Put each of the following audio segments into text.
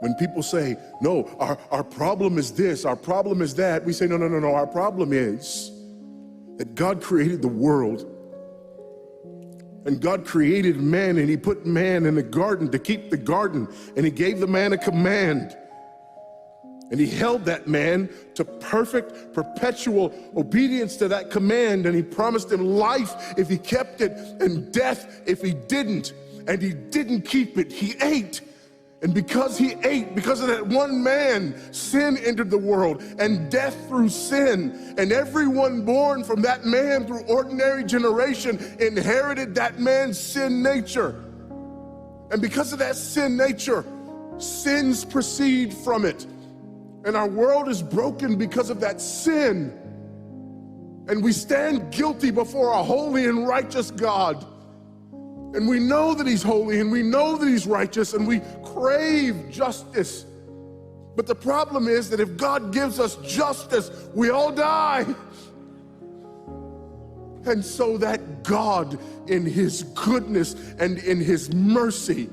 When people say, no, our problem is this, our problem is that, we say, no, no, no, no, our problem is that God created the world. And God created man, and he put man in the garden to keep the garden, and he gave the man a command. And he held that man to perfect, perpetual obedience to that command, and he promised him life if he kept it, and death if he didn't. And he didn't keep it, he ate. And because he ate, because of that one man, sin entered the world, and death through sin. And everyone born from that man through ordinary generation inherited that man's sin nature. And because of that sin nature, sins proceed from it. And our world is broken because of that sin. And we stand guilty before a holy and righteous God. And we know that he's holy, and we know that he's righteous, and we crave justice. But the problem is that if God gives us justice, we all die. And so that God, in his goodness and in his mercy,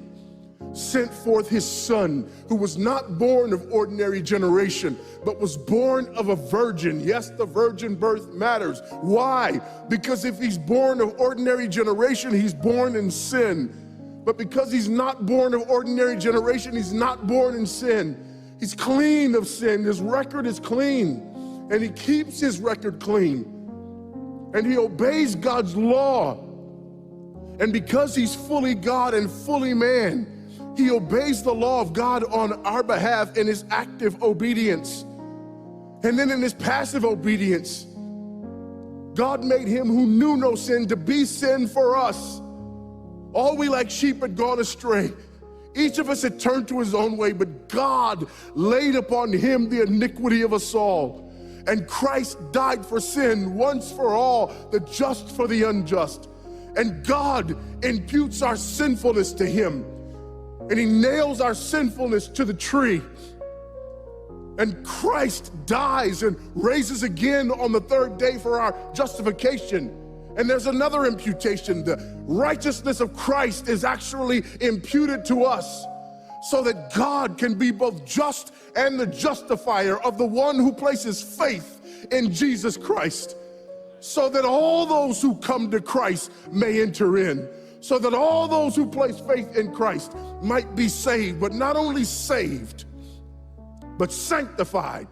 sent forth his son, who was not born of ordinary generation, but was born of a virgin. Yes, the virgin birth matters. Why? Because if he's born of ordinary generation, he's born in sin. But because he's not born of ordinary generation, he's not born in sin. He's clean of sin. His record is clean. And he keeps his record clean. And he obeys God's law. And because he's fully God and fully man, he obeys the law of God on our behalf in his active obedience. And then in his passive obedience, God made him who knew no sin to be sin for us. All we like sheep had gone astray. Each of us had turned to his own way, but God laid upon him the iniquity of us all. And Christ died for sin once for all, the just for the unjust. And God imputes our sinfulness to him. And he nails our sinfulness to the tree. And Christ dies and raises again on the third day for our justification. And there's another imputation. The righteousness of Christ is actually imputed to us, so that God can be both just and the justifier of the one who places faith in Jesus Christ, so that all those who come to Christ may enter in. So that all those who place faith in Christ might be saved, but not only saved, but sanctified,